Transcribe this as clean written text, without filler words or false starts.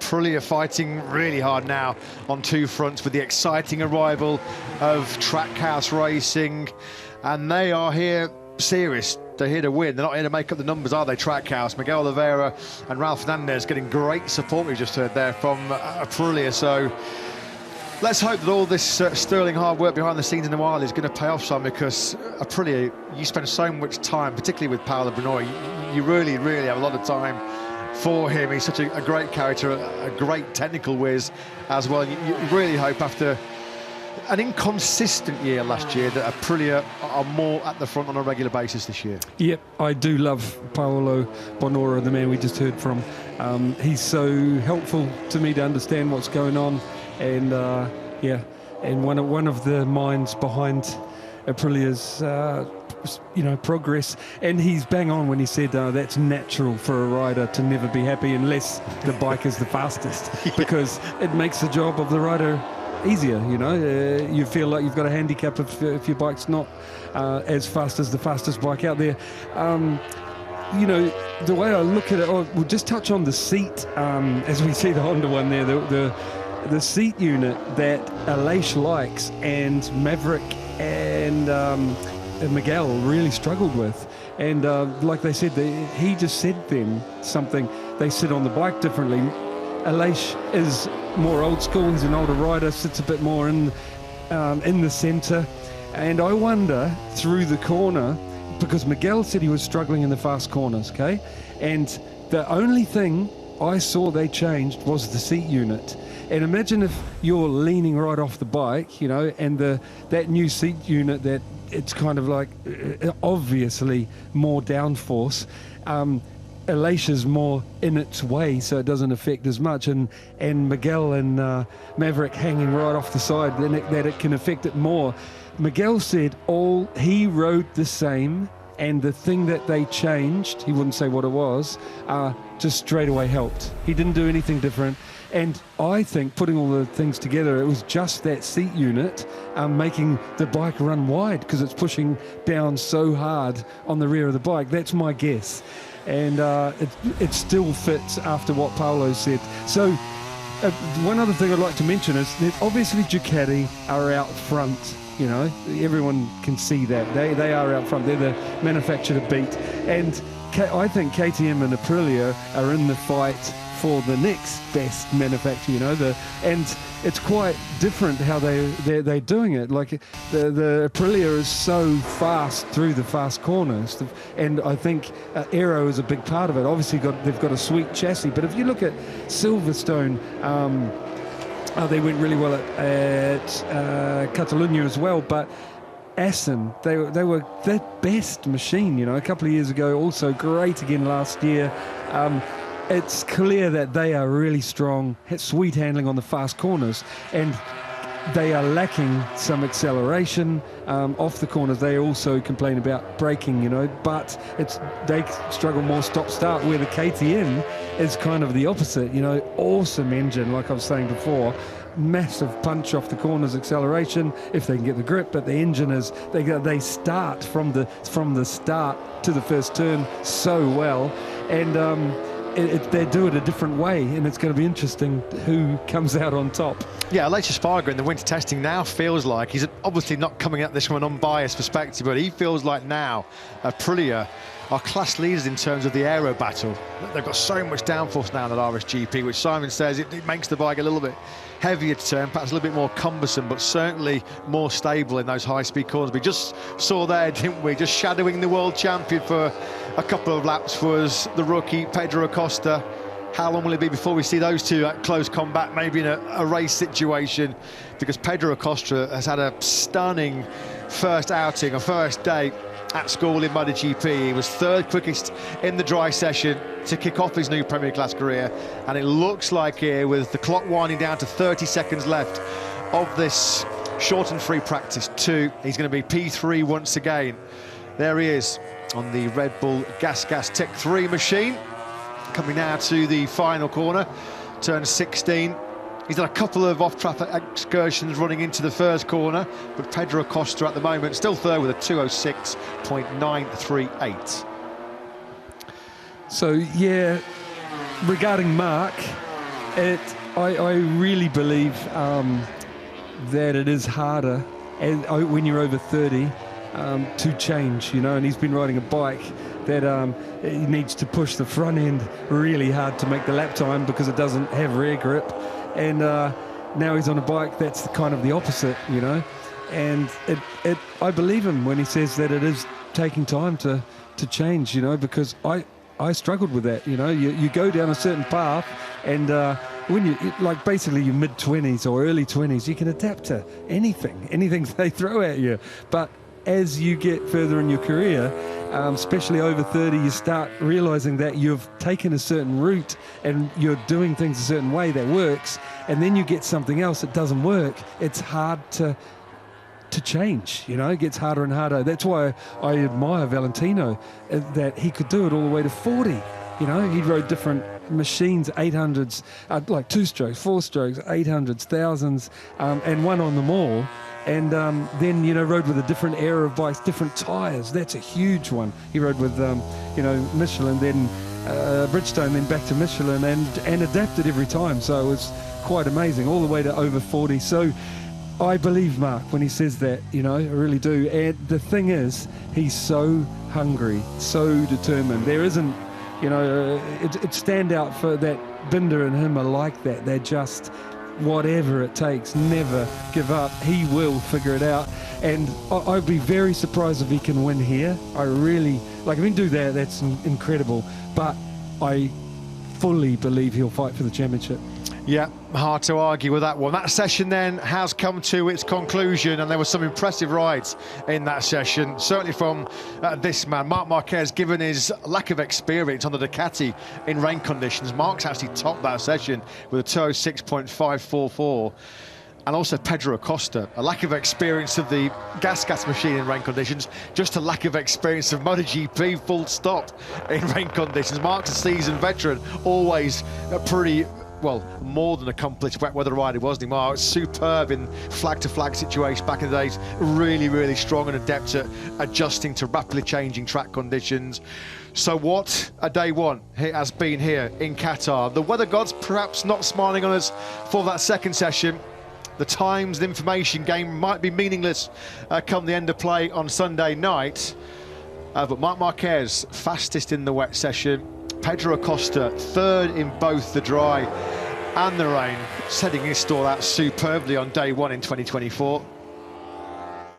Aprilia fighting really hard now on two fronts with the exciting arrival of Trackhouse Racing, and they are here serious. They're here to win. They're not here to make up the numbers, are they, Trackhouse? Miguel Oliveira and Ralph Fernandez getting great support, we just heard there, from Aprilia. So let's hope that all this sterling hard work behind the scenes in the while is going to pay off some, because Aprilia, you spend so much time, particularly with Paolo Brunori, you really, really have a lot of time for him. He's such a great character, a great technical whiz as well. You really hope, after an inconsistent year last year, that Aprilia are more at the front on a regular basis this year. Yep, I do love Paolo Bonora, the man we just heard from. He's so helpful to me to understand what's going on, and yeah, and one of the minds behind Aprilia's progress. And he's bang on when he said that's natural for a rider to never be happy unless the bike is the fastest, because it makes the job of the rider easier. You feel like you've got a handicap if your bike's not as fast as the fastest bike out there. The way I look at it, we'll just touch on the seat, as we see the Honda one there, the seat unit that Aleix likes and Maverick and Miguel really struggled with. And like they said, he just said then something, they sit on the bike differently. Aleix is more old school, he's an older rider, sits a bit more in the centre. And I wonder, through the corner, because Miguel said he was struggling in the fast corners, okay? And the only thing I saw they changed was the seat unit. And imagine if you're leaning right off the bike, and that new seat unit, that it's kind of like obviously more downforce. Aleix is more in its way, so it doesn't affect as much, and Miguel and Maverick hanging right off the side, then that it can affect it more. Miguel said he rode the same, and the thing that they changed, he wouldn't say what it was, just straight away helped. He didn't do anything different. And I think, putting all the things together, it was just that seat unit making the bike run wide, because it's pushing down so hard on the rear of the bike. That's my guess. And it still fits after what Paolo said. So one other thing I'd like to mention is that obviously Ducati are out front. Everyone can see that. They are out front. They're the manufacturer to beat. And I think KTM and Aprilia are in the fight for the next best manufacturer, and it's quite different how they're doing it. Like the Aprilia is so fast through the fast corners, and I think aero is a big part of it. Obviously they've got a sweet chassis, but if you look at Silverstone, they went really well at Catalunya as well, but Assen, they were their best machine, a couple of years ago, also great again last year. It's clear that they are really strong, sweet handling on the fast corners, and they are lacking some acceleration off the corners. They also complain about braking, but they struggle more stop-start, where the KTM is kind of the opposite. Awesome engine, like I was saying before, massive punch off the corners, acceleration if they can get the grip, but the engine is they start from the start to the first turn so well, and they do it a different way, and it's going to be interesting who comes out on top. Yeah, Aleix Espargaro in the winter testing now feels like, he's obviously not coming at this from an unbiased perspective, but he feels like now Aprilia are class leaders in terms of the aero battle. They've got so much downforce now in that RSGP, which Simon says it makes the bike a little bit heavier to turn, perhaps a little bit more cumbersome, but certainly more stable in those high-speed corners. We just saw there, didn't we, just shadowing the world champion for a couple of laps was the rookie Pedro Acosta. How long will it be before we see those two at close combat, maybe in a race situation? Because Pedro Acosta has had a stunning first outing, a first day at school in MotoGP. He was third quickest in the dry session to kick off his new Premier Class career, and it looks like here, with the clock winding down to 30 seconds left of this shortened free practice 2, he's going to be P3 once again. There he is on the Red Bull Gas Tech 3 machine, coming now to the final corner, turn 16. He's done a couple of off-track excursions running into the first corner, but Pedro Acosta at the moment still third with a 2:06.938. So yeah, regarding Marc, I really believe that it is harder and when you're over 30 to change, you know, and he's been riding a bike that he needs to push the front end really hard to make the lap time because it doesn't have rear grip, and now he's on a bike that's kind of the opposite, you know, and I believe him when he says that it is taking time to change, you know, because I struggled with that, you know. You go down a certain path, and when you, like, basically your mid-20s or early 20s, you can adapt to anything they throw at you. But as you get further in your career, especially over 30, you start realizing that you've taken a certain route and you're doing things a certain way that works, and then you get something else that doesn't work. It's hard to change, you know. It gets harder and harder. That's why I admire Valentino, that he could do it all the way to 40. You know, he rode different machines, 800s, like 2-strokes, 4-strokes, 800s, 1000s, and won on them all. And then, you know, rode with a different era of bikes, different tyres. That's a huge one. He rode with, you know, Michelin, then Bridgestone, then back to Michelin, and adapted every time. So it was quite amazing, all the way to over 40. So I believe Marc when he says that, you know, I really do. And the thing is, he's so hungry, so determined. There isn't, you know, it stand out for that. Binder and him are like that. They're just whatever it takes, never give up. He will figure it out. And I'd be very surprised if he can win here. I really, like, if he can do that, that's incredible. But I fully believe he'll fight for the championship. Yeah, hard to argue with that one. That session then has come to its conclusion, and there were some impressive rides in that session, certainly from this man, Marc Marquez. Given his lack of experience on the Ducati in rain conditions, Marc's actually topped that session with a 206.544. And also Pedro Acosta, a lack of experience of the gas machine in rain conditions, just a lack of experience of MotoGP, full stop, in rain conditions. Marc's a seasoned veteran, always a pretty, well, more than accomplished wet weather rider, wasn't he, Marc? Superb in flag-to-flag situation back in the days. Really, really strong and adept at adjusting to rapidly changing track conditions. So what a day one it has been here in Qatar. The weather gods perhaps not smiling on us for that second session. The times and information game might be meaningless come the end of play on Sunday night. But Marc Marquez, fastest in the wet session. Pedro Acosta, third in both the dry and the rain, setting his stall out superbly on day one in 2024.